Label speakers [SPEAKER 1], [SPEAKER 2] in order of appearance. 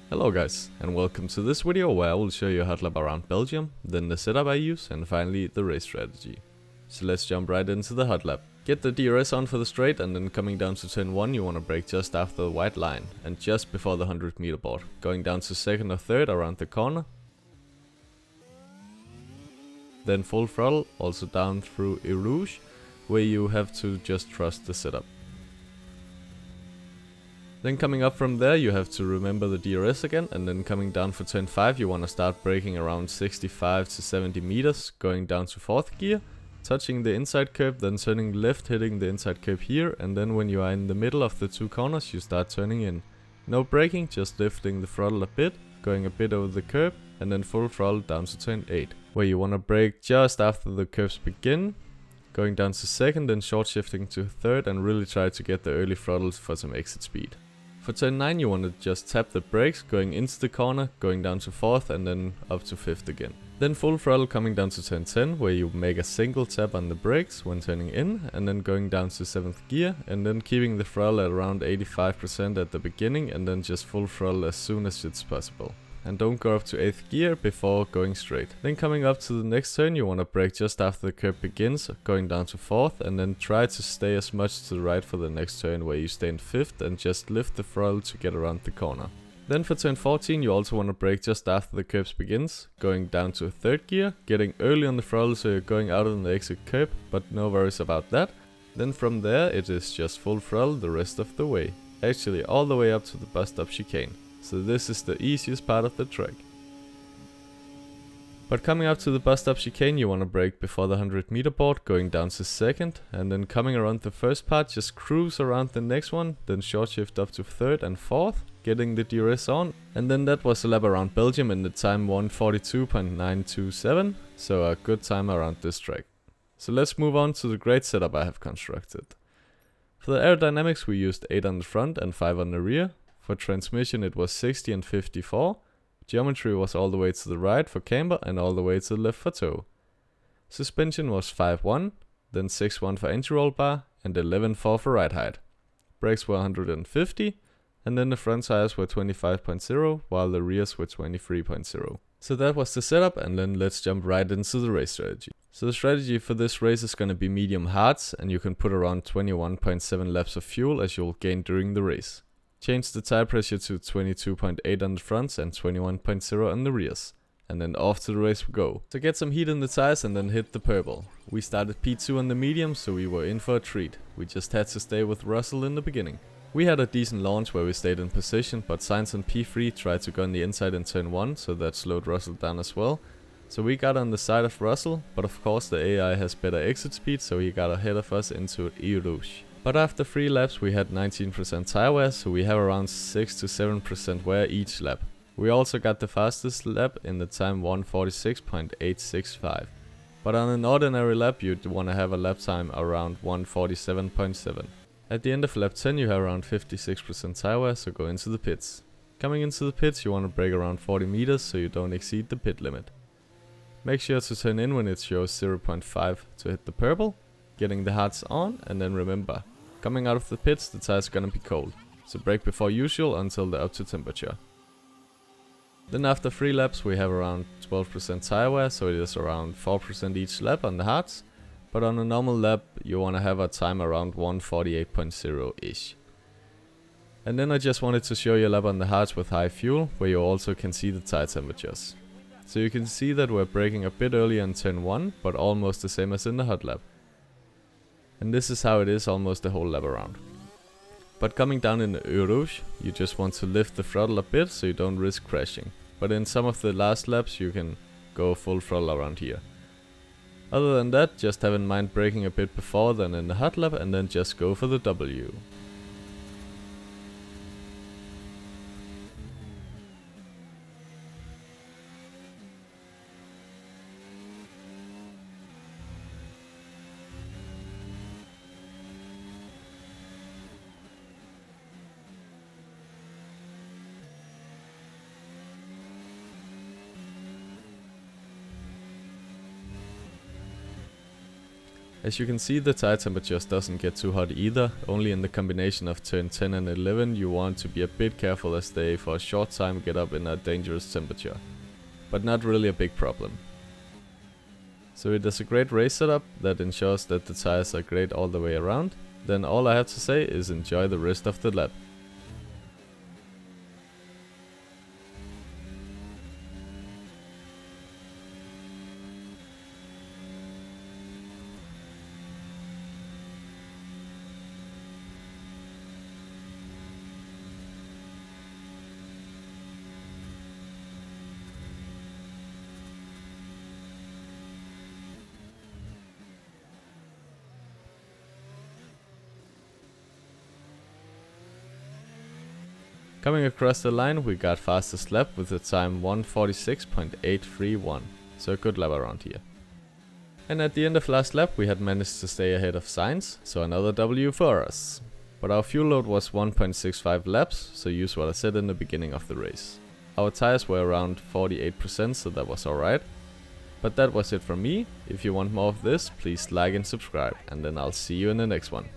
[SPEAKER 1] Hello guys, and welcome to this video where I will show you Hotlap around Belgium, then the setup I use, and finally the race strategy. So let's jump right into the Hotlap. Get the DRS on for the straight, and then coming down to turn 1 you want to brake just after the white line, and just before the 100 meter board. Going down to second or third around the corner. Then full throttle, also down through Eau Rouge, where you have to just trust the setup. Then coming up from there you have to remember the DRS again, and then coming down for turn 5 you want to start braking around 65 to 70 meters, going down to 4th gear, touching the inside curb, then turning left, hitting the inside curb here, and then when you are in the middle of the two corners you start turning in. No braking, just lifting the throttle a bit, going a bit over the curb, and then full throttle down to turn 8, where you want to brake just after the curves begin, going down to 2nd and short shifting to 3rd, and really try to get the early throttles for some exit speed. For turn 9 you want to just tap the brakes, going into the corner, going down to 4th and then up to 5th again. Then full throttle coming down to turn 10, where you make a single tap on the brakes when turning in, and then going down to 7th gear, and then keeping the throttle at around 85% at the beginning, and then just full throttle as soon as it's possible. And don't go up to 8th gear before going straight. Then coming up to the next turn you want to brake just after the curb begins, going down to 4th, and then try to stay as much to the right for the next turn, where you stay in 5th and just lift the throttle to get around the corner. Then for turn 14 you also want to brake just after the curbs begins, going down to 3rd gear, getting early on the throttle so you're going out on the exit curb, but no worries about that. Then from there it is just full throttle the rest of the way, actually all the way up to the bus stop chicane. So this is the easiest part of the track. But coming up to the bus stop chicane you want to brake before the 100 meter board, going down to 2nd, and then coming around the first part just cruise around the next one, then short shift up to 3rd and 4th, getting the DRS on, and then that was a lap around Belgium in the time 1:42.927, so a good time around this track. So let's move on to the great setup I have constructed. For the aerodynamics we used 8 on the front and 5 on the rear. For transmission it was 60 and 54. Geometry was all the way to the right for camber and all the way to the left for tow. Suspension was 5.1, then 6.1 for entry roll bar and 11.4 for ride height. Brakes were 150, and then the front tires were 25.0 while the rears were 23.0. So that was the setup, and then let's jump right into the race strategy. So the strategy for this race is going to be medium hards, and you can put around 21.7 laps of fuel as you'll gain during the race. Change the tire pressure to 22.8 on the fronts and 21.0 on the rears. And then off to the race we go. So get some heat in the tires and then hit the purple. We started P2 on the medium, so we were in for a treat. We just had to stay with Russell in the beginning. We had a decent launch where we stayed in position, but Sainz on P3 tried to go on the inside in turn 1, so that slowed Russell down as well. So we got on the side of Russell, but of course the AI has better exit speed, so he got ahead of us into Eau Rouge. But after 3 laps we had 19% tire wear, so we have around 6 to 7% wear each lap. We also got the fastest lap in the time 1:46.865. But on an ordinary lap you'd want to have a lap time around 1:47.7. At the end of lap 10 you have around 56% tire wear, so go into the pits. Coming into the pits you want to brake around 40 meters so you don't exceed the pit limit. Make sure to turn in when it shows 0.5 to hit the purple, getting the hards on, and then remember, coming out of the pits the tires are gonna be cold, so brake before usual until they're up to temperature. Then after 3 laps we have around 12% tire wear, so it is around 4% each lap on the hards, but on a normal lap you wanna have a time around 1:48.0 ish. And then I just wanted to show you a lap on the hards with high fuel, where you also can see the tire temperatures. So you can see that we're braking a bit earlier in turn 1, but almost the same as in the Hotlap. And this is how it is almost the whole lap around. But coming down in the Eau Rouge, you just want to lift the throttle a bit so you don't risk crashing. But in some of the last laps you can go full throttle around here. Other than that, just have in mind braking a bit before than in the Hotlap, and then just go for the W. As you can see, the tire temperature doesn't get too hot either, only in the combination of turn 10 and 11 you want to be a bit careful as they for a short time get up in a dangerous temperature. But not really a big problem. So it is a great race setup that ensures that the tires are great all the way around. Then all I have to say is enjoy the rest of the lap. Coming across the line, we got fastest lap with the time 1:46.831, so a good lap around here. And at the end of last lap we had managed to stay ahead of Sainz, so another W for us. But our fuel load was 1.65 laps, so use what I said in the beginning of the race. Our tires were around 48%, so that was alright. But that was it from me. If you want more of this, please like and subscribe, and then I'll see you in the next one.